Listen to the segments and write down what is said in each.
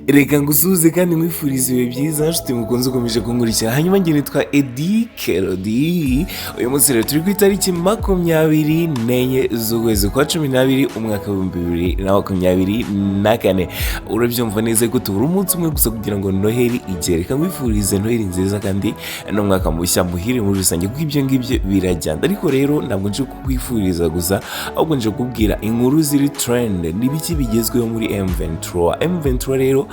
reka ngusuhuze kandi nkwifurize ibihe byiza nshuti mukunze ukomeje kunkurikira. hanyuma njye nitwa Eddy Kelody. uyu munsi rero turi ku itariki 24 z'ukwezi kwa 12 umwaka w'2024. urabyumva neza ko tubura umunsi umwe gusa kugira ngo noheli igere. reka nkwifurize noheli nziza kandi n'umwaka mushya muhire muri rusange, kuko ibyo ngibyo birajyana. ariko rero ntabwo nje kukwifuriza gusa, ahubwo nje kubwira inkuru ziri trend n'ibiki bigezweho muri M23 rero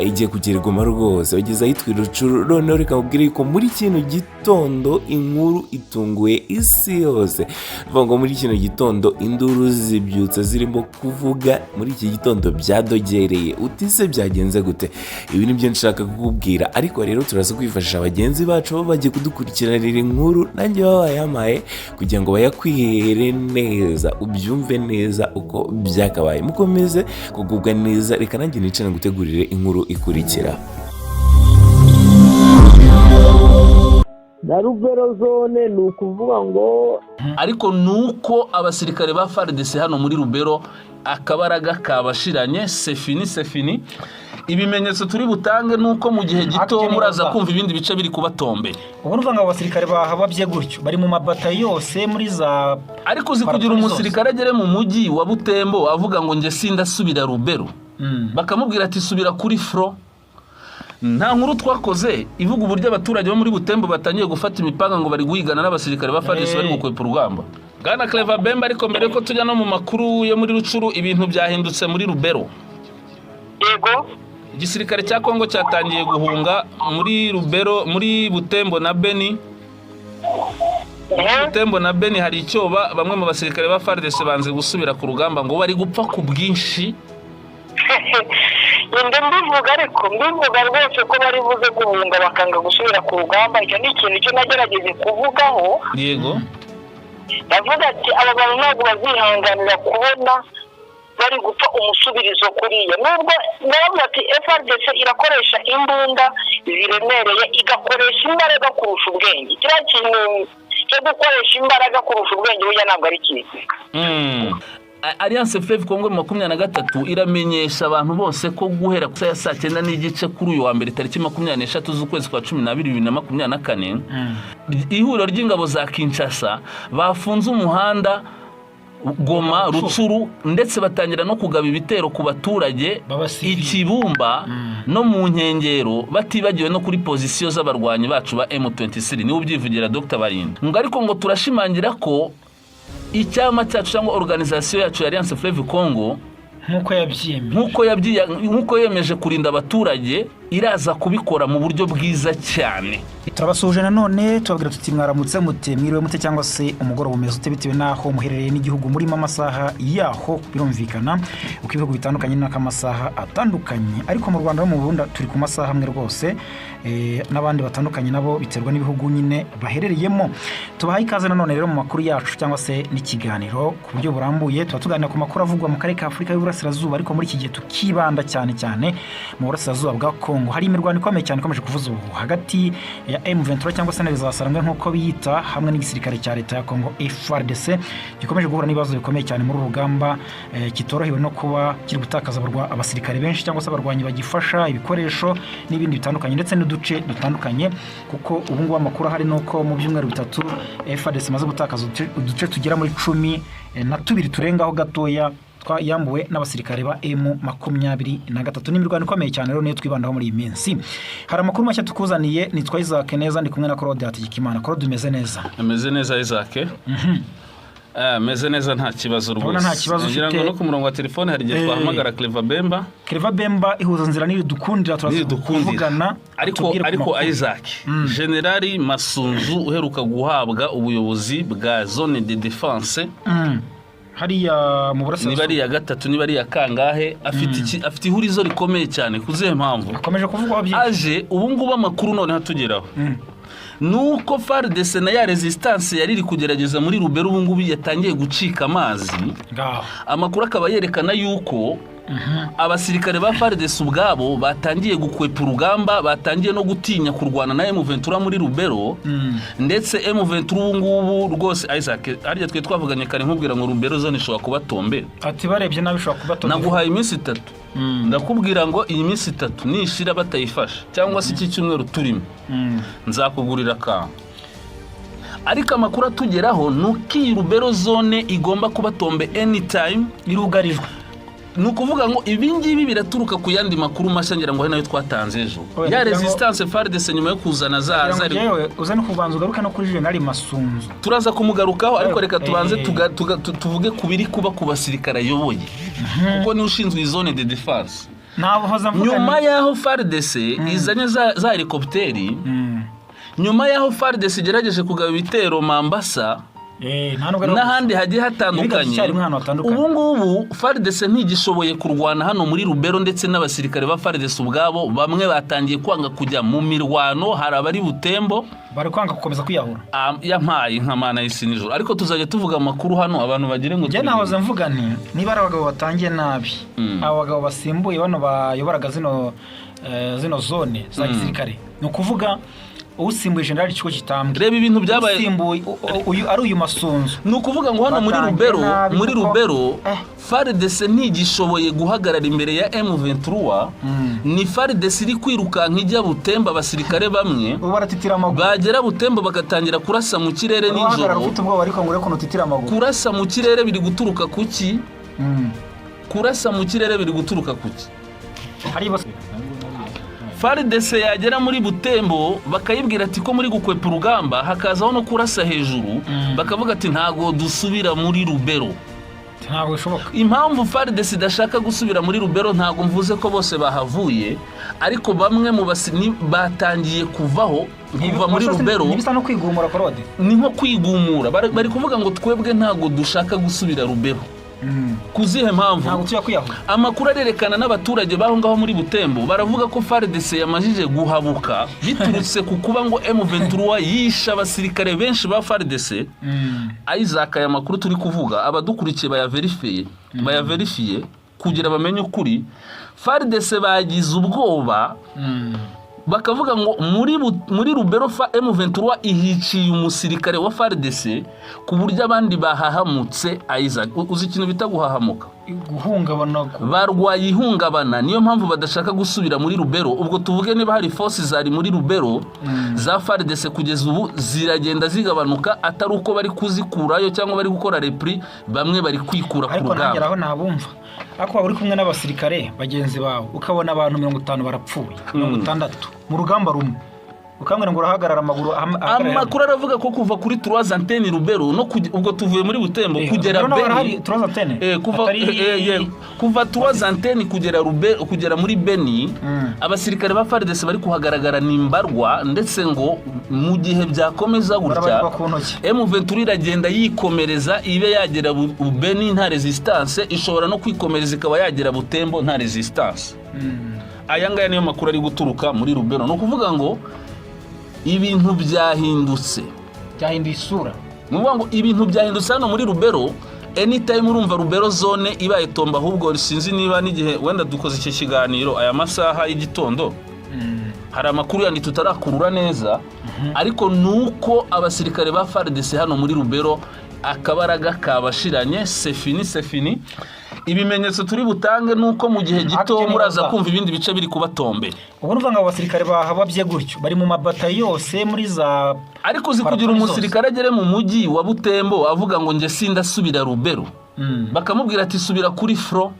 igiye kugera Goma rwose, bageze ahitwa Rucuru. noneho reka nkubwire yuko muri kino gitondo inkuru itunguye isi yose. bivuga ngo muri kino gitondo induru zibyutsa zirimo kuvuga muri iki gitondo byadogereye. utise byagenze gute? ibi nibyo nshaka kukubwira, ariko rero turaza kwifashisha bagenzi bacu baba bagiye kudukurikiranira inkuru, nanjye baba bayamaye kugira ngo bayakwihere neza, ubyumve neza uko byakabaye. mukomeze kugubwa neza, reka nanjye nicane gutegurire inkuru ikurikira. na Rubero zone ni ukuvuga ngo ariko nuko abasirikare ba FARDC hano muri Rubero akabaraga kabashiranye. sefini ibimenyetso turi butange nuko mu gihe gito muraza kumva ibindi bice biri kubatombe. uburuva ngo abasirikare bahababye gutyo bari mu mabata yose muri za, ariko uzi kugira umusirikare agere mu mujyi wa Butembo avuga ngo nge sindasubira Rubero, bakamubwira ati subira kuri fro. nta nkuru twakoze ivuga uburyo abaturage bo muri Butembo batangiye gufata imipanga ngo bari guhigana n'abasirikare ba FARDC bari gukwepa urugamba. Bwana Clever Bemba, ariko mbere ko tujya no mu makuru yo muri Rucuru, ibintu byahindutse muri Rubero. Yego, igisirikare cya Kongo cyatangiye guhunga muri Rubero, muri Butembo na Beni. Butembo na Beni hari icyoba, bamwe mu basirikare ba FARDC banze gusubira ku rugamba ngo bari gupfa ku bwinshi. mbivuga ariko mbivuga rwose ko bari buze guhunga bakanga gusubira ku rugamba. icyo ni ikintu cyo nagerageje kuvugaho. Yego, ndavuga ati aba bantu ntabwo bazihanganira kubona bari gupfa umusubirizo kuriya. nubwo ndavuga ati FARDC irakoresha imbunda ziremereye, igakoresha imbaraga kurusha ubwenge. kiriya kintu cyo gukoresha imbaraga kurusha ubwenge burya ntabwo ari cyiza. Alliance Fleuve Congo 23 iramenyesha abantu bose ko guhera ku saa 9 n'igice kuri uyu wa mbere tariki 23 z'ukwezi kwa 12 2024 ihuriro ry'ingabo za Kinshasa bafunze umuhanda Goma Rucuru, ndetse batangira no kugaba ibitero ku baturage Ikibumba no mu nkengero, batibagiwe no kuri pozisiyo z'abarwanyi bacu ba M23. niwe ubyivugira Dr Barinda. ngo ariko ngo turashimangira ko icyama cyacu cyangwa organisation yacu ya Alliance Fleuve Congo nkuko yemeje kurinda abaturage iraza kubikora mu buryo bwiza cyane. turabasuje nanone tubabwira tuti mwaramutse mute, mwiriwe mute, cyangwa se umugoroba umeze ute bitewe naho muherereye n'igihugu muri amasaha yaho. birumvikana uko ibihugu bitandukanye n'akamasaha atandukanye, ariko mu Rwanda no mu Burundi turi ku masaha amwe rwose, n'abandi batandukanye nabo biterwa n'ibihugu nyine baherereyemo. tubahaye ikaze nanone rero mu makuru yacu cyangwa se n'ikiganiro ku buryo burambuye. tuba tuganira ku makuru avugwa mu karere ka Afurika y'Uburasirazuba, ariko muri iki gihe tukibanda cyane mu burasirazuba bwa Kongo. hari imirwano ikomeye cyane ikomeje kuvuza ubu hagati ya M23 cyangwa se Narizasaramwe nk'uko biyita, hamwe n'igisirikare cya leta ya Kongo FARDC gikomeje guhura n'ibibazo bikomeye cyane muri rugamba, kitorohewe no kuba kiri gutakaza abasirikare benshi cyangwa se abarwanyi bagifasha, ibikoresho n'ibindi bitandukanye, ndetse n'uduce dutandukanye. kuko ubu ngubu amakuru ahari nuko mu byumweru bitatu FARDC maze gutakaza uduce tugera muri 12 turengaho gatoya yambuwe n'abasirikare ba M23. n'imirwano ikomeye cyane rero niyo twibandaho muri iyi minsi. hari amakuru mashya tukuzaniye, nitwa Isaac neza, ndi kumwe na Claude Hategekimana. Claude, umeze neza? Ameze neza Isaac. Meze neza, nta kibazo rwose. nta kibazo ufite. ngira ngo no ku murongo wa telefone hari igihe twahamagara Clever Bemba ihuza nzira n'idukundira turazivugana. ariko Isaac, General Masunzu uheruka guhabwa ubuyobozi bwa zone de défense hariya mu burasirazuba, niba ari ya gatatu niba ari ya kangahe, afite ihurizo rikomeye cyane. kuzihe mpamvu akomeje kuvugwa byinshi aje ubu ngubu amakuru none hatugeraho nuko FARDC na ya resistance yari iri kugerageza muri Rubero ubu ngubu yatangiye gucika amazi. amakuru akaba yerekana yuko abasirikare ba FARDC ubwabo batangiye gukwepa urugamba, batangiye no gutinya kurwana na M23 muri Rubero, ndetse M23 ubu ngubu rwose Isaac harya twe twavuganye kare nkubwira ngo Rubero zone ishobora kuba tombe, ati barebye nabi ishobora kuba tombe. naguhaye iminsi 3 ndakubwira ngo iyi minsi 3 nishira batayifasha cyangwa se iki cyumweru turimo nzakugurira ka. Ariko amakuru atugeraho nuko iyi Rubero zone igomba kuba tombe anytime irugarijwe. Nukuvuga ngo ibingibi biraturuka ku yandi makuru mashangira ngo nayo twatanze ejo. Ya resistance FARDC nyuma yo kuzana za yewe uzane kubanza ugaruka no kuri General Masunzu. Turaza kumugarukaho ariko reka tubanze tuvuge kubiri kuba ku basirikare ayoboye. Kuko ni ushinzwe zone de defense. Nyuma yaho FARDC izanye za helicopteri. Nyuma yaho FARDC igerageje kugaba ibitero Mambasa. N'ahandi hagiye hatandukanye. Ubu ngubu FARDC ntigishoboye kurwana hano muri Rubero, ndetse n'abasirikare ba FARDC ubwabo bamwe batangiye kwanga kujya mu mirwano. Hari abari Butembo bari kwanga gukomeza kwiyahura, yampaye nk'amana y'isi nijoro. Ariko tuzajya tuvuga amakuru hano abantu bagire ngo je nahoze mvuga nti niba ari abagabo batangiye nabi, abagabo basimbuye bano bayoboraga zino zone za gisirikare, no kuvuga usimbuye General Chiko Kitambwe. Reba ibintu byabaye usimbuye ari uyu Masunzu. Nukuvuga ngo hano muri Rubero FARDC ntigishoboye guhagarara imbere ya M23. Ni FARDC iri kwirukanka ijya Butembo, abasirikare bamwe bagera Butembo bagatangira kurasa mu kirere nijoro. Kurasa mu kirere biri guturuka kuki? Kurasa mu kirere biri guturuka kuki? FARDC yagera muri Butembo bakayibwira ati ko muri gukwepa urugamba, hakazaho no kurasa hejuru, bakavuga ati ntago dusubira muri Rubero. Ntago bishoboka. Impamvu FARDC idashaka gusubira muri Rubero ntago mvuze ko bose bahavuye, ariko bamwe mu basini batangiye kuva muri Rubero. Nibisa no kwigumura Korode. Ni nko kwigumura. Bari kuvuga ngo twebwe ntago dushaka gusubira Rubero. Kuzihe mpamvu? Amakuru arerekana n'abaturage baho ngaho muri Butembo baravuga ko FARDC yamajije guhabuka biturutse ku kuba ngo M23 yisha abasirikare benshi ba FARDC. Isaac aya makuru turi kuvuga abadukurikiye bayaverifiye kugira bamenye ukuri. FARDC bagize ubwoba bakavuga ngo muri Rubero M23 ihiciye umusirikare wa FARDC ku buryo abandi bahahamutse. Isaac uzi ikintu bita guhahamuka? Guhungabana. Barwaye ihungabana, niyo mpamvu badashaka gusubira muri Rubero. Ubwo tuvuge niba hari forces zari muri Rubero za FARDC kugeza ubu ziragenda zigabanuka, atari uko bari kuzikurayo cyangwa bari gukora repri, bamwe bari kwikura ku rugamba. Ariko nageraho nabumva ako uri kumwe n'abasirikare bagenzi bawe ukabona abantu 50 barapfuye, 60 mu rugamba rumwe, ukambwira ngo urahagarara amaguru. Amakuru aravuga ko kuva kuri 3 antenne Rubero no ubwo tuvuye muri Butembo kugera Beni, kuva 3 antenne kugera Rubero kugera muri Beni, abasirikare ba FARDC bari kuhagaragara nimbarwa, ndetse ngo mu gihe byakomeza gutya M23 iragenda yikomereza ibe yagera Beni nta resistance, ishobora no kwikomereza ikaba yagera Butembo nta resistance. Aya ngaya niyo makuru ari guturuka muri Rubero. No kuvuga ngo ibintu byahindutse, byahinduye isura. Nuvuga ngo ibintu byahindutse hano muri Rubero. Anytime urumva Rubero zone ibaye tomba, ahubwo sinzi niba n'igihe wenda dukoze iki kiganiro aya masaha y'igitondo hari amakuru yandi tutarakurura neza, ariko nuko abasirikare ba FARDC hano muri Rubero akabaraga kabashiranye. Sefini ibimenyetso turi butange nuko mu gihe gito muraza kumva ibindi bice biri kubatombe. Ubu nuvuga ngo abasirikare bahababye gutyo bari mu mabata yose muri za, ariko uzi kugira umusirikare agere mu mujyi wa Butembo avuga ngo nje sindasubira Rubero, bakamubwira ati subira kuri fro.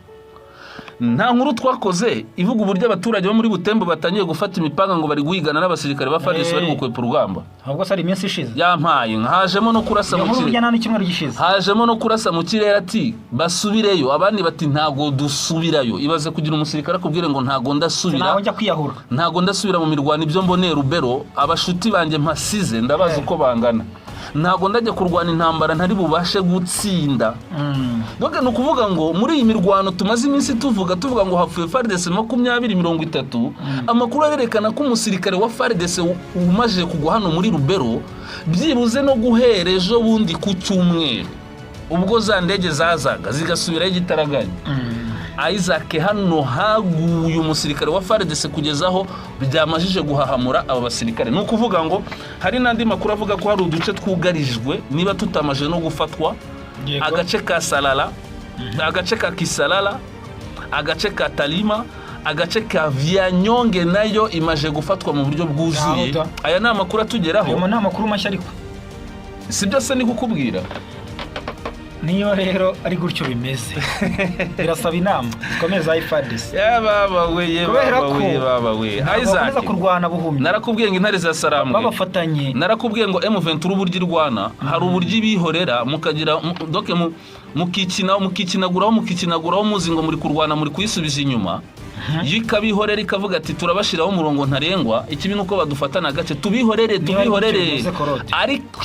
Nta nkuru twakoze ivuga uburyo abaturage bo muri Butembo batangiye gufata imipanga ngo bari guhigana n'abasirikare ba FARDC bari gukwepa urugamba. Ahubwo sari iminsi ishize yampaye hajemo no kurasa mu kirere, hajemo no kurasa mu kirere ati basubireyo, abandi bati ntago dusubirayo. Ibaze kugira umusirikare akubwire ngo ntago ndasubira, ntago njya kwiyahura, ntago ndasubira mu mirwano ibyo mboneye Rubero, abashuti banje mpasize ndabaza uko bangana, ntago ndajya kurwana intambara ntari bubashe gutsinda. Doge no kuvuga ngo muri iyi mirwano tumaze iminsi tuvuga ngo hapfuye FARDC 20-30, amakuru arerekana ko umusirikare wa FARDC umaje kugwa hano muri Rubero byibuze no guhera ejo bundi ku cyumweru ubwo za ndege zazaga zigasubirayo igitaraganya. Isaac hano haguye umusirikare wa FARDC kugezaho byamajije guhahamura aba basirikare. Ni ukuvuga ngo hari n'andi makuru avuga ko hari uduce twugarijwe niba tutamaje no gufatwa, agace ka Salala, agace ka Kisalala, agace ka Talima, agace ka Vyanyonge nayo imaje gufatwa mu buryo bwuzuye. Aya ni amakuru atugeraho. Ayo ni amakuru mashya ariko sibyo se ni kukubwira. Niyo rero ari gutyo bimeze birasaba inama zikomeza FARDC baba we Isaac kurwana buhumye. Narakubwiye ngo intare za Sarambwe babafatanye, narakubwiye ngo M23 uburyo irwana hari uburyo bihorera mukagira doke mukikinaguraho muzi ngo muri kurwana muri kuyisubiza inyuma yikabihorera ikavuga ati turabashiraho umurongo ntarengwa, ikibi nuko badufatana gace tubihorere ariko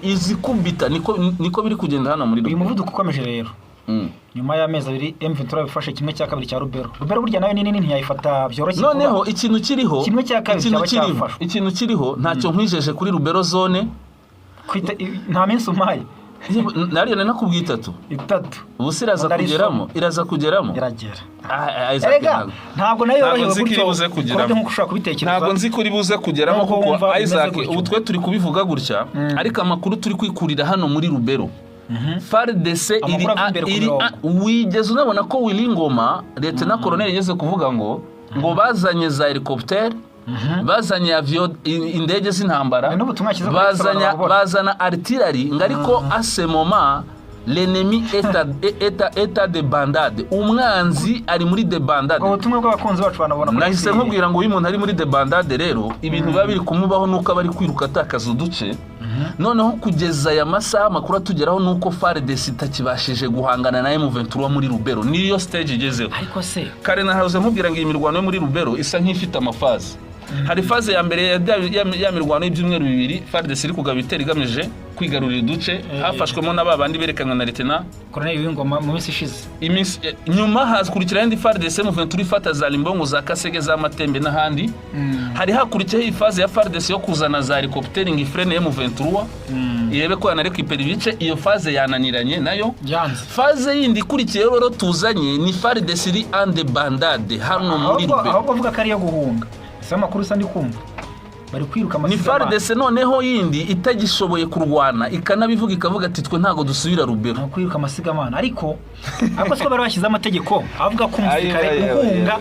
izikubita niko biri kugenda hano muri uyu muvuduko ukomeje rero. Nyuma y'amezi 2 M23 bifashe kimwe cya kabiri cya Rubero burya nayo nini ntiyayifata byoroshye. Noneho ikintu kiriho kimwe cya kabiri cyaba cyafashwe, ikintu kiriho ntacyo nkwijeje kuri Rubero zone nta minsi umpaye nariyo nakubwiye 3 ubusi iraza kugeramo iragera. Ntabwo nayo yorohewe gutyo nkuko ushaka kubitekereza. Ntabwo nzi kuri buze kugeramo kuko Isaac ubu twe turi kubivuga gutya ariko amakuru turi kwikurira hano muri Rubero. FARDC iri wigeze unabona ko Willy Ngoma leta na colonel yeze kuvuga ngo bazanye za helicopter, bazanye avion, indege z'intambara, bazana artillerie ngariko ase moment l'ennemi est de bandade, umwanzi ari muri de bandade. Ubutumwa bw'abakunzi bacu banabona muri nahise nkubwira ngo uyu muntu ari muri de bandade rero ibintu biba biri kumubaho nuko abari kwiruka atakaza uduce. Noneho kugeza aya masaha makuru atugeraho nuko FARDC itakibashije guhangana na M23 muri Rubero. Niyo stage igezeho. Ariko se kare nahaze nkubwira ngo imirwano yo muri Rubero isa nk'ifite amafaze. Hari faze ya mbere ya mirwano y'ibyumweru 2 FARDC iri kugaba ibitero igamije kwigarurira uduce hafashwemo n'ababandi berekanwa na Lieutenant Colonel Wingoma mu minsi ishize. Nyuma hakurikira indi FARDC M23 ifata za Limbongo za Kasege za Matembe n'ahandi. Hari hakurikiyeho ifaze ya FARDC yo kuzana za helicopter ngifrene M23 irebe ko yanareka ipera ibice. Iyo faze yananiranye nayo. Faze yindi ikurikiye rero tuzanye ni FARDC iri ande bandade hano muri Rubero. Aho bavuga ko ari yo guhunga. Sama kuru sandi kumva bari kwiruka ni FARDC noneho yindi itagishoboye kurwana ikanabivuga ikavuga ati twe ntago dusubira Rubero no kwiruka amasigamana. Ariko siko bari bashyize amategeko avuga ko umusirikare guhunga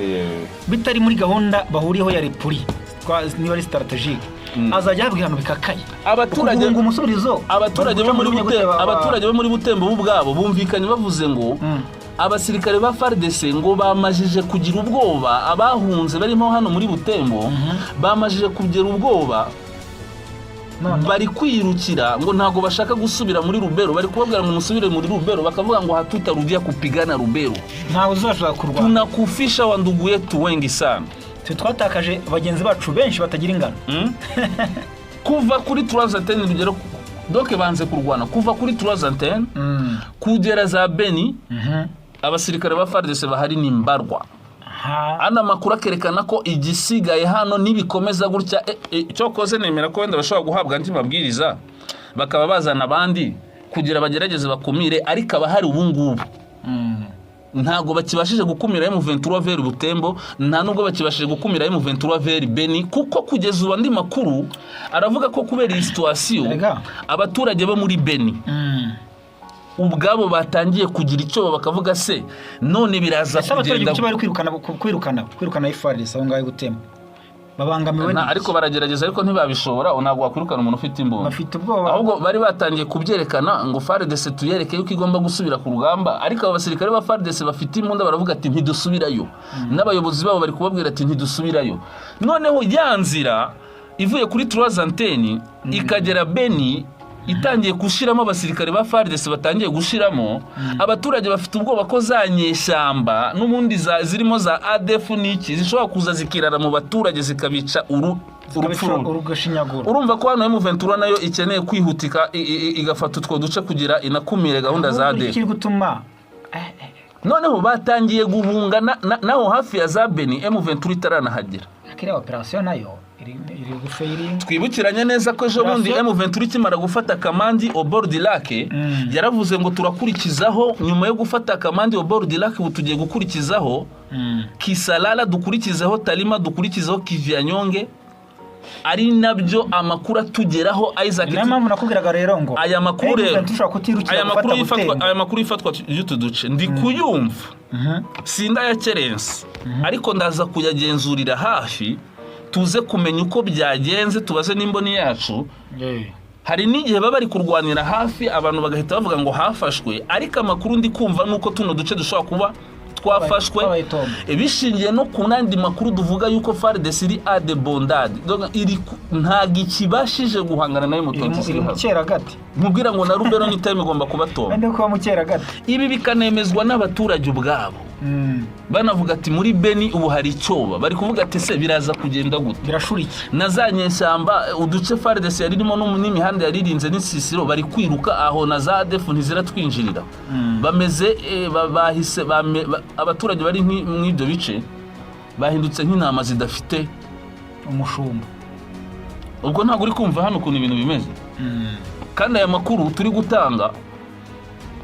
bitari muri gahunda bahuriyeho ya repuri niba ari strategique azajya yabwihano bikakaye abaturage umusubirizo. Abaturage bo muri Butembo ubwabo bumvikanye bavuze ngo abasirikare ba FARDC ngo bamajije kugira ubwoba, abahunze barimo hano muri Butembo bamajije kugira ubwoba, bari kwirukira ngo ntago bashaka gusubira muri Rubero. Bari kubabwira ngo musubire muri Rubero, bakavuga ngo hatutarudia kupigana Rubero, ntawe uzashaka kurwana, tunakufisha wa ndugu yetu wengi sana. Twatakaje bagenzi bacu benshi batagira ingano kuva kuri 310 rugero doke banze kurwana kuva kuri 310 kugera za Beni. Abasirikare ba FARDC bahari nimbarwa. Ana makuru akerekana ko igisigaye hano nibikomeza gutya cyo koze nemera ko wenda bashobora guhabwa andi mabwiriza bakaba bazana abandi kugira bagerageze bakumire, ariko abahari ubu ngubu ntago bakibashije gukumira M23 vers Butembo, nta nubwo bakibashije gukumira M23 vers Beni, kuko kugeza ubu andi makuru aravuga ko kubera iyi situation abaturage bo muri Beni ubwabo batangiye kugira icyo bakavuga se none biraza kugenda bari kwirukana FARDC aho ngaho Butembo babangamiwe ariko baragerageza ariko ntibabishobora. Ntabwo wakwirukana umuntu ufite imbunda, ahubwo bari batangiye kubyerekana ngo FARDC tuyereke yuko igomba gusubira ku rugamba, ariko aba basirikare ba FARDC bafite imbunda baravuga ati ntidusubirayo, n'abayobozi babo bari kubabwira ati ntidusubirayo. Noneho yanzira ivuye kuri 310 ikagera Beni itangiye gushiramo abasirikare ba FARDC batangiye gushiramo, abaturage bafite ubwoba ko zanyeshamba n'ubundi zirimo za ADF niki zishobora kuza zikirara mu baturage zikabica urugashinyagura. Urumva ko hano M23 nayo ikeneye kwihutika igafata utwo duce kugira inakumire gahunda za ADF. Iki gutuma noneho batangiye guhunga naho hafi ya za Beni M23 itaranahagera. akiriya operation nayo iri gufeyiri. Twibukiranye neza ko ejo bundi M23 kimara gufata Kamandi au bord du lac yaravuze ngo turakurikizaho nyuma yo gufata Kamandi au bord du lac tugiye gukurikizaho Kisalala, dukurikizaho Talima, dukurikizaho Kivyanyonge, ari nabyo amakuru atugeraho Isaac. Niyo mpamvu nakubwiraga rero ngo aya makuru rero aya makuru yifatwa y'utuduce ndi kuyumva sinda ya Kerensi ariko ndaza kuyagenzurira hafi tuze kumenya uko byagenze, tubaze n'imboni yacu. Hari n'igihe baba bari kurwanira hafi abantu bagahita bavuga ngo hafashwe, ariko amakuru ndi kumva nuko tuno duce dushobora kuba twafashwe bishingiye no ku nandi makuru duvuga yuko FARDC iri a de bondade, donc iri ntago ikibashije guhangana nayo mutonzi mukera gati mubwira ngo na Rubero ni time igomba kubatomba ende ko mukera gati. Ibi bikanemezwa n'abaturage ubwabo banavuga ati muri Beni ubu hari icyoba, bari kuvuga ati se biraza kugenda gute, birashuriki nazanye nsamba uduce FARDC yaririmo n'imihanda yaririnze n'isisiro bari kwiruka aho na za defu ntiziratwinjirira bameze bahise abaturage bari mw'ibyo bice bahindutse nk'intama zidafite umushumba. Ubwo ntabwo uri kumva hano ukuntu ibintu bimeze. Kandi aya makuru turi gutanga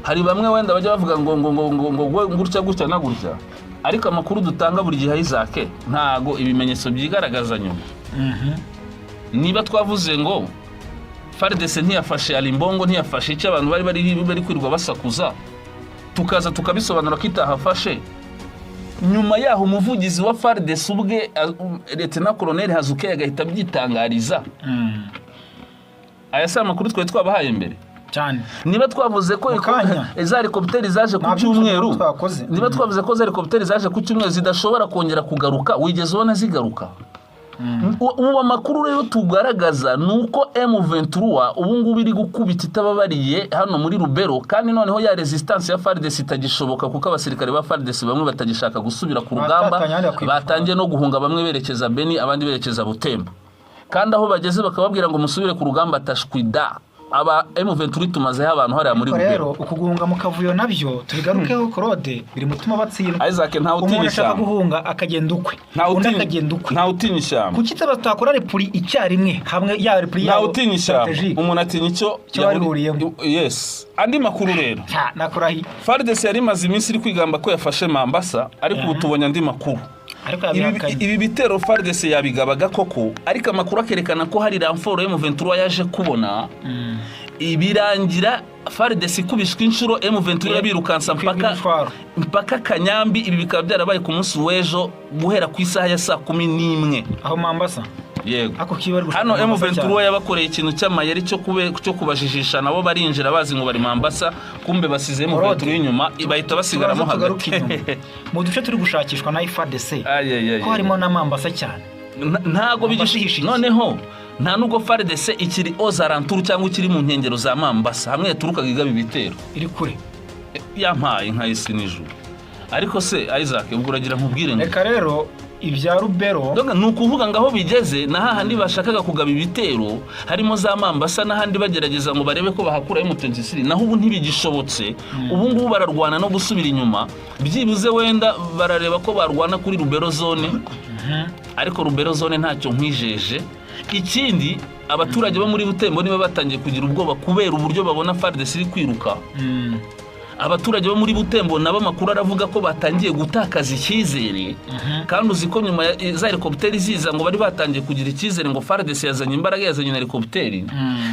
hari bamwe wenda bajya bavuga ngo gutya na gutya, ariko amakuru dutanga buri gihe Isaac ntago ibimenyetso byigaragaza nyuma. Niba twavuze ngo FARDC ntiyafashe Alimbongo, ntiyafashe icyo abantu bari kwirirwa basakuza, tukaza tukabisobanura ko itahafashe, nyuma yaho umuvugizi wa FARDC ubwe Lieutenant Colonel Hazuke agahita byitangariza. Aya si amakuru twari twabahaye mbere cyane. Niba twavuze ko za helicopters zaje ku cyumweru, niba twavuze ko za helicopters zaje ku cyumweru zidashobora kongera kugaruka, wigeze ubona zigaruka? Ubu amakuru rero tugaragaza nuko M23 ubu ngubu iri gukubita itababariye hano muri Rubero, kandi noneho ya resistance ya FARDC itagishoboka kuko abasirikare ba FARDC bamwe batagishaka gusubira ku rugamba, batangiye no guhunga, bamwe berekeza Beni abandi berekeza Butembo, kandi aho bageze bakababwira ngo musubire ku rugamba atashwida. Aba M23 tumazeho abantu hariya muri Rubero. Rero ukuguhunga mu kavuyo nabyo tubigarukeho Claude biri mutuma batsindwa. Isaac ntawe utinyisha guhunga akagenda ukwe, undi akagenda ukwe, ntawe utinyisha. Kuki batakora repuri icyarimwe hamwe ya repuri yawo, ntawe utinyisha. Umuntu atinya icyo yahuriyemo. Yes. Andi makuru rero nakurahi FARDC yari maze iminsi iri kwigamba ko yafashe Mambasa, ariko ubu tubonye andi makuru. Ibi bitero FARDC yabigabaga koko, ariko amakuru akerekana ko hari ramforo M23 yaje kubona ibirangira FARDC kubishwe inshuro M23 yabirukansa mpaka Kanyambi. Ibi bikaba byarabaye ku munsi w'ejo guhera ku isaha ya 11 aho Mambasa. Yego. Hano M23 yabakoreye ikintu cy'amayeri cyo kubajijisha, nabo barinjira bazi ngo bari Mambasa, kumbe basize M23 inyuma bahita basigaramo hagati. Mu duce turi gushakishwa na FARDC ko harimo na Mambasa cyane, ntago bigishihisha. Noneho nta nubwo FARDC ikiri Ozaranturu cyangwa ikiri mu nkengero za Mambasa hamwe yaturukaga igaba ibitero, iri kure yampaye nka isi n'ijuru. Ariko se Isaac ubwo uragira nkubwire ngo reka rero ibya Rubero nukuvuga ngaho bigeze na hahandi bashakaga kugaba ibitero harimo za Mambasa n'ahandi bagerageza ngo barebe ko bahakura M23, naho ubu ntibigishobotse. Ubu ngubu bararwana no gusubira inyuma, byibuze wenda barareba ko barwana kuri Rubero zone, ariko Rubero zone ntacyo nkwijeje. Ikindi abaturage bo muri Butembo niba batangiye kugira ubwoba kubera uburyo babona FARDC iri kwiruka. Abaturage bo muri Butembo nabo makuru aravuga ko batangiye gutakaza icyizere, kandi uziko nyuma za helicopter ziza ngo bari batangiye kugira icyizere ngo FARDC yazanye imbaraga, yazanye na helicopter.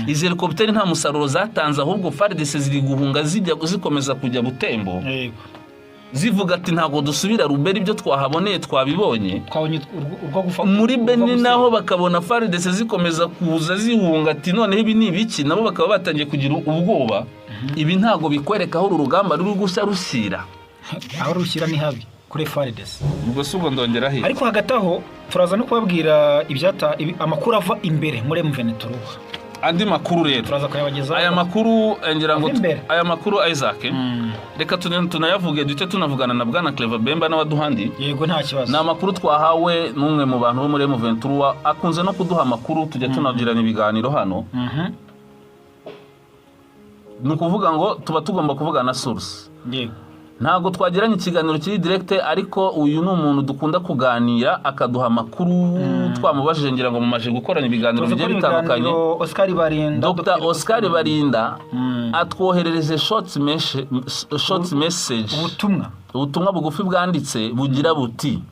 Izi helicopter nta musaruro zatanze, ahubwo FARDC ziri guhunga zikomeza kujya Butembo. Zivuga ati ntago dusubira Rubero, ibyo twahaboneye twabibonye. Muri Beni naho bakabona FARDC zikomeza kuza zihunga, ati noneho ibi ni ibiki, nabo bakaba batangiye kugira ubwoba. Ibi ntago bikwereka aho urugamba ruri gushya rushyira, aho rushyira ni habi kuri FARDC. Ubwo sugo ndongera he. Ariko hagati aho turaza no kubabwira amakuru ava imbere muri M23. Andi makuru rero turaza kuyabageza. Aya makuru ngira ngo aya makuru Isaac reka tunayavuge duce tunavugana na Bwana Clever Bemba n'abaduhandi. Yego nta kibazo. Na makuru twahawe n'umwe mu bantu bo muri M23 akunze no kuduha makuru tujya tunagirana ibiganiro hano. Nukuvuga ngo tuba tugomba kuvugana na source. Yego. ntabwo twagiranye ikiganiro kiri direct ariko uyu ni umuntu dukunda kuganira akaduha amakuru twamubajije ngira ngo mumaje gukorana ibiganiro bigiye bitandukanye. Oscar Barinda, Dr. Oscar Barinda atwoherereje short message, ubutumwa bugufi bwanditse bugira buti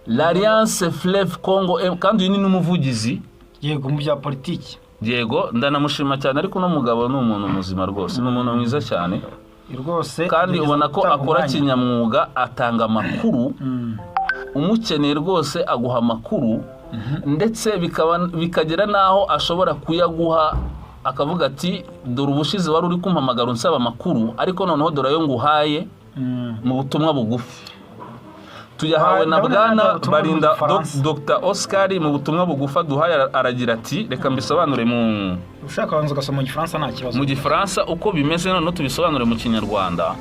l'Alliance Fleuve Congo, kandi uyu ni n'umuvugizi yego mu bya politiki. Yego ndanamushima cyane, ariko no mugabo ni umuntu muzima rwose, ni umuntu mwiza cyane rwose, kandi ubona ko akora kinyamwuga, atanga amakuru umukeneye rwose, aguha amakuru ndetse bikagera naho ashobora kuyaguha akavuga ati dore ubushize wari uri kumpamagara unsaba amakuru, ariko noneho dore ayo nguhaye mu butumwa bugufi. Tuyahawe na Bwana Barinda. Dr. Oscar mu butumwa bugufa duhaye aragira ati, reka mbisobanure mu ushaka wanza gasoma mu Gifaransa nta kibazo, mu Gifaransa uko bimeze, none tubisobanure mu Kinyarwanda.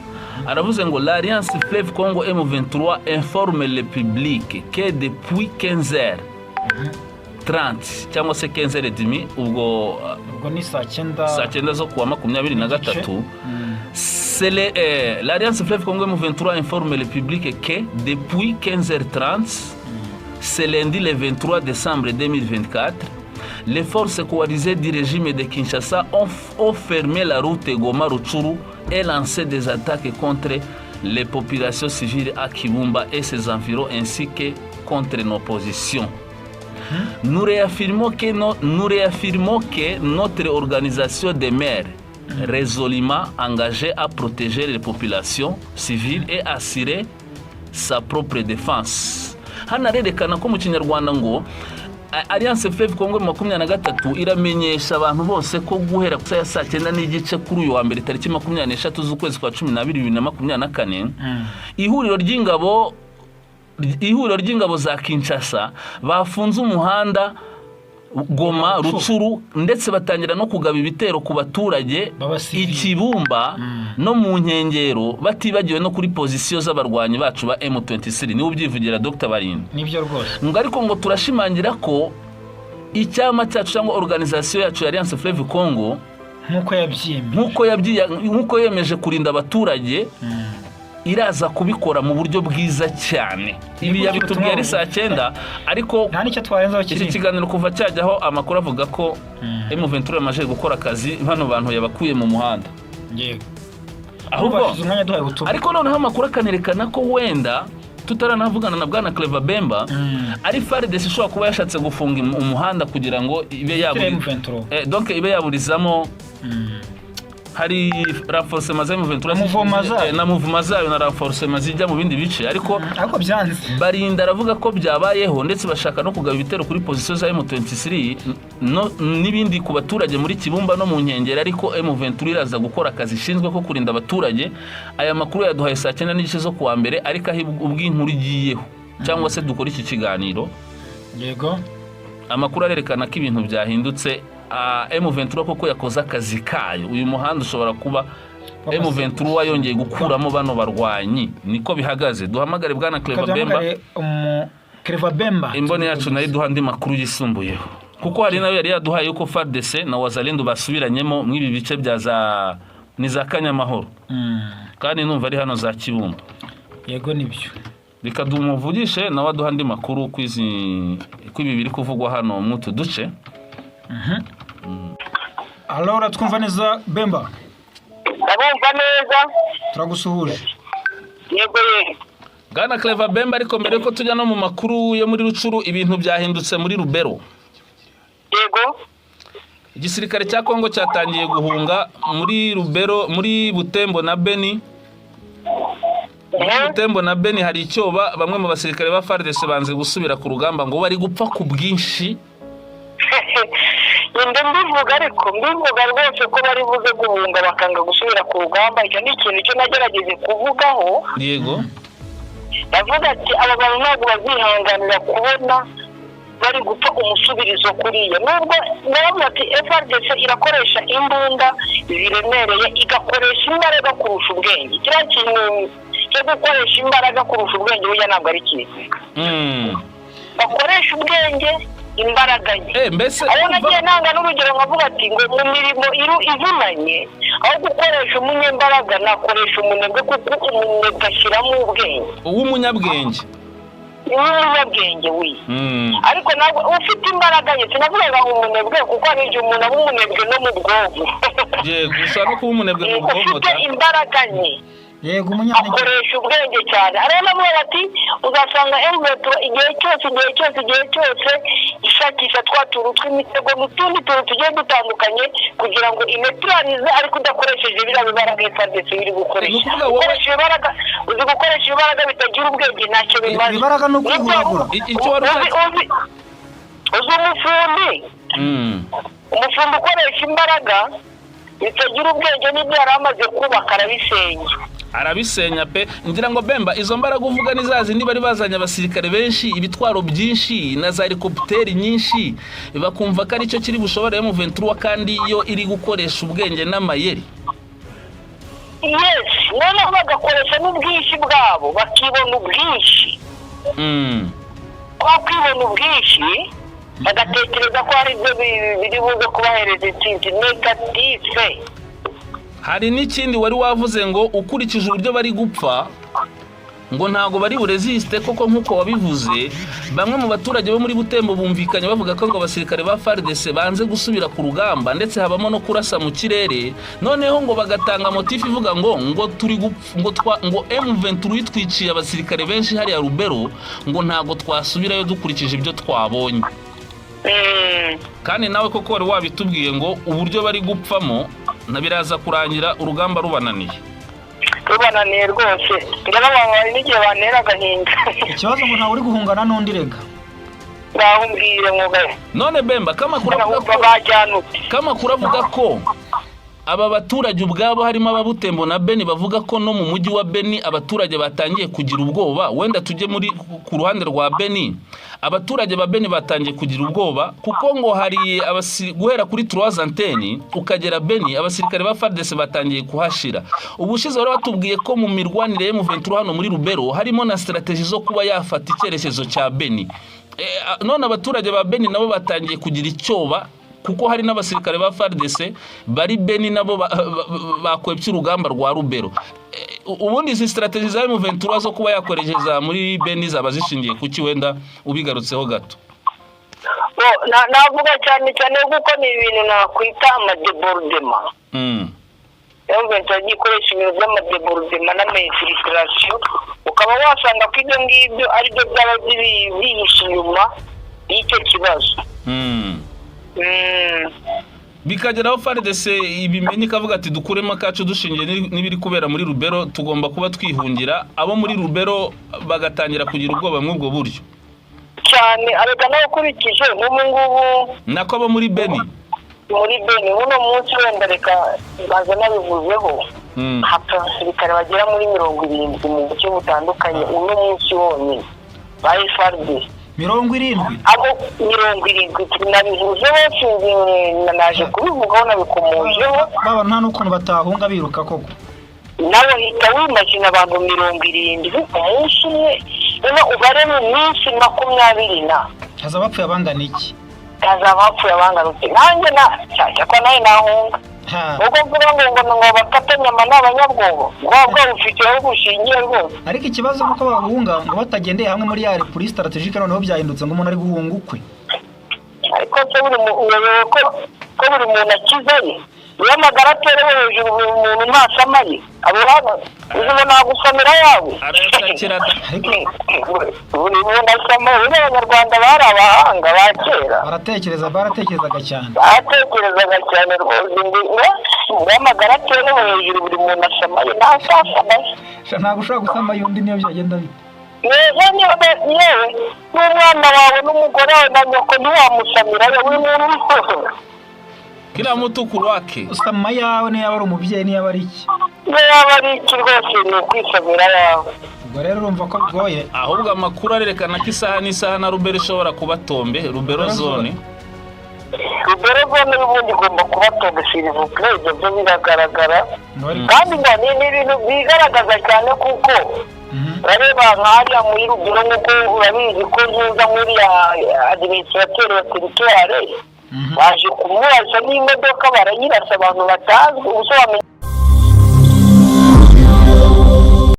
Aravuze ngo l'Alliance Fleuve Congo M23 informe le public que depuis 15h30 cyangwa se 15h30, ubwo ni saa 9 zo kuwa 23. L'Alliance Fleuve Congo M23 informe le public que depuis 15h30, c'est lundi le 23 décembre 2024, les forces coalisées du régime de Kinshasa ont fermé la route Goma-Rutshuru et lancé des attaques contre les populations civiles à Kibumba et ses environs, ainsi que contre nos positions. Nous réaffirmons que notre organisation demeure résolument engagée à protéger les populations civiles et assurer sa propre défense. Hano arerekana ko mu Kinyarwanda ngo Alliance Fleuve Congo 23 iramenyesha abantu bose ko guhera ku saa 9 n'igice kuri uyu wa mbere tariki 23 z'ukwezi kwa 12 2024 ihuriro ry'ingabo za Kinshasa bafunze umuhanda Goma Rutshuru, ndetse batangira no kugaba ibitero ku baturage Ikibumba no mu nkengero, batibagiwe no kuri pozisiyo z'abarwanyi bacu ba M23. Niwe ubyivugira Dr. Barinda. Nibyo rwose. Ngo ariko ngo turashimangira ko icyama cyacu cyangwa organisation yacu ya Alliance Fleuve Congo nkuko yemeje kurinda abaturage, iraza kubikora mu buryo bwiza cyane. Ibi yabitubwiye ari saa 9, ariko nta nicyo twarenzaho iki kiganiro kuva cyajyaho amakuru avuga ko M23 yamaje gukora akazi, bano bantu yabakuye mu muhanda. Yego. Ahubwo ariko noneho amakuru akanerekana ko wenda tutaranavugana na Bwana Clever Bemba ari FARDC ishobora kuba yashatse gufunga umuhanda kugira ngo ibe donc ibe yaburizamo hari renforcement za M23 na mouvement zayo na renforcement zijya mu bindi bice, ariko byanze. Barinda aravuga ko byabayeho, ndetse bashaka no kugaba ibitero kuri position za M23 n'ibindi ku baturage muri Kibumba no mu nkengero, ariko M23 iraza gukora akazi ishinzwe ko kurinda abaturage. Aya makuru yaduhaye saa 9 n'igice zo kuwa mbere, ariko ubw'inkuru igiyeho cyangwa se dukora iki kiganiro. Yego. Amakuru arerekana ko ibintu byahindutse. M23 koko yakoze akazi kayo. Uyu muhanda ushobora kuba M23 yongeye gukuramo bano barwanyi, niko bihagaze. Duhamagare Bwana Clever Bemba, imboni yacu nayo duha andi makuru yisumbuyeho, kuko hari nayo yari yaduhaye yuko FARDC na Wazalendo basubiranyemo mw'ibi bice bya za Kanyamahoro, kandi numva ari hano za Kibumba. Yego nibyo. Reka dumuvugishe nawe aduha andi makuru kwibi biri kuvugwa hano mutu duce. Alora twumva neza Bemba? Ndabumva neza. Turagusuhuje. Yego. Bwana Clever Bemba, ariko mbere ko tujya no mu makuru yo muri Rutshuru, ibintu byahindutse muri Rubero. Yego. Igisirikare cya Kongo cyatangiye guhunga muri Rubero, muri Butembo na Beni. Butembo na Beni hari icyoba, bamwe mu basirikare ba FARDC banze gusubira ku rugamba ngo bari gupfa ku bwinshi. Mbivuga rwose ko bari buze guhunga bakanga gusubira ku rugamba. Icyo ni ikintu cyo nagerageje kuvugaho. Yego. Ndavuga ati aba bantu ntabwo bazihanganira kubona bari gupfa umusubirizo kuriya. Nubwo navuga ati FARDC irakoresha imbunda ziremereye, igakoresha imbaraga kurusha ubwenge. Kiriya kintu cyo gukoresha imbaraga kurusha ubwenge burya ntabwo ari cyiza. Bakoresha ubwenge imbaraga ye mbese aho nagiye nanga n'urugero nkavuga ati ngo mu mirimo ivunanye aho gukoresha umunyembaraga nakoresha umunebwe kuko umunebwe ashyiramo ubwenge uw'umunyabwenge we ariko ntabwo ufite imbaraga ye sinavuga ngo umunebwe kuko hari igihe umuntu aba umunebwe no mu bwonko yego ushobora no kuba umunebwe mu bwonko ufite imbaraga nke yego umunyantege akoresha ubwenge cyane ariyo navuga ati uzasanga M23 igihe cyose ishakisha twa tuntu tw'imitego n'utundi tuntu tugiye dutandukanye kugira ngo imetralize ariko udakoresheje biriya bibaraga FARDC biri gukoresha ukoresha ibibaraga uzi gukoresha ibibaraga bitagira ubwenge ntacyo bimaze ibibaraga no kwihuragura icyo wari uzi umufundi ukoresha imbaraga bitagira ubwenge n'ibyo yari amaze kubaka arabisenya pe ngira ngo Bemba izo mbaraga uvuga ni za zindi bari bazanye abasirikare benshi ibitwaro byinshi na za helikopteri nyinshi bakumva ko ari cyo kiri bushobora M23 kandi iyo iri gukoresha ubwenge n'amayeri yes noneho bagakoresha n'ubwinshi bwabo bakibona ubwinshi kwibona ubwinshi bagatekereza ko hari ibyo biri buze kubahereza intsinzi negatife. Hari n'ikindi wari wavuze ngo ukurikije uburyo bari gupfa ngo ntago bari buresiste koko nkuko wabivuze. Bamwe mu baturage bo muri Butembo bumvikanye bavuga ko ngo abasirikare ba FARDC banze gusubira ku rugamba ndetse habamo no kurasa mu kirere, noneho ngo bagatanga motifu ivuga ngo turi ngo M23 twiciye abasirikare benshi hari ya Rubero ngo ntago twasubirayo dukurikije ibyo twabonye. Kandi nawe koko wari wabitubwiye ngo uburyo bari gupfamo nabiraza kurangira urugamba rubananiye rwose ngana bangari n'igihe bantera agahinda. Ikibazo ngo ntawe uri guhungana n'undi rega bahumbwire mugaye. None Bemba kama kuravuga ko aba baturage ubwabo harimo ababutembo na Beni bavuga ko no mu mujyi wa Beni abaturage batangiye kugira ubwoba. Wenda tujye muri ku ruhande rwa Beni, abaturage ba Beni batangiye kugira ubwoba kuko ngo hari guhera kuri 3 anteni ukagera Beni abasirikare ba FARDC batangiye kuhashira. Ubushize wari watubwiye ko mu mirwanire M23 hano muri Rubero harimo na strategy zo kuba yafata icyerekezo cya Beni. None abaturage ba Beni nabo batangiye kugira icyoba kuko hari n'abasirikare ba FARDC bari Beni nabo bakwepye urugamba rwa Rubero. Ubundi izi strategy za M23 zo kuba yakoresheje muri Beni zaba zishingiye kuki wenda ubigarutseho gato? Navuga cyane kuko ni ibintu nakwita amadebordement. M23 gikoresha ibintu by'amadebordement n'amayinfiltration, ukaba wasanga ko ibyo ngibyo ari byo byaba bihishe inyuma y'icyo kibazo. Bikageraho FARDC ibimenye kavuga ati dukuremo akacu dushingiye n'ibiri kubera muri Rubero tugomba kuba twihungira. Abo muri Rubero bagatangira kugira ubwoba mw'ubwo buryo cyane arega nawe kurikije ngubu nako abo muri Beni uno munsi wenda reka baza nabivuzeho hapfa abasirikare bagera muri 70 mu buryo butandukanye uno munsi wonyine ba FARDC 70 abo 70 nabivuze bose naje kubivugaho nabikomojeho baba nta n'ukuntu batahunga biruka koko nabo hita wimagine abantu 70 umunsi umwe uno ubare mu minsi 20 na haza bapfuye abangana iki nanjye cyangwa ko nawe nahunga ubwo mvuga ngo bafatanye n'abanyabwoba ubwo ufite aho bushingiye rwose. Ariko ikibazo nuko bahunga ngo batagendeye hamwe muri ya repuri strategique noneho byahindutse ngo umuntu ari guhunga ukwe. Ariko se buri muntu akizaye yamagara aterewe hejuru umuntu ntasamaye abo hano uzi nagusamira yawe arashakira buri muntu asamaye. Abanyarwanda bari abahanga ba kera baratekerezaga cyane rwose yamagara aterewe hejuru buri muntu asamaye ntasamaye ntabwo ushobora gusamaye undi niyo byagenda bite. yewe n'umwana wawe n'umugore wawe na nyoko ntiwamusamira buri muntu kila mutukuru wake usama yawe niyo ari umubyeyi niyo ari iki rwose ni ukwisamira yawe. Ubwo rero urumva ko bigoye ahubwo amakuru arerekana ko isaha n'isaha na Rubero ishobora kuba tombe Rubero zone n'ubundi igomba kuba tombe sirivuple ibyo biragaragara kandi ngo ni ibintu bigaragaza cyane kuko urareba nk'ariya muri ruguru nk'uko urabizi ko ntuza muri administrateur wa teritware baje kumubaza n'imodoka barayirasa abantu batazwi ubusobanuro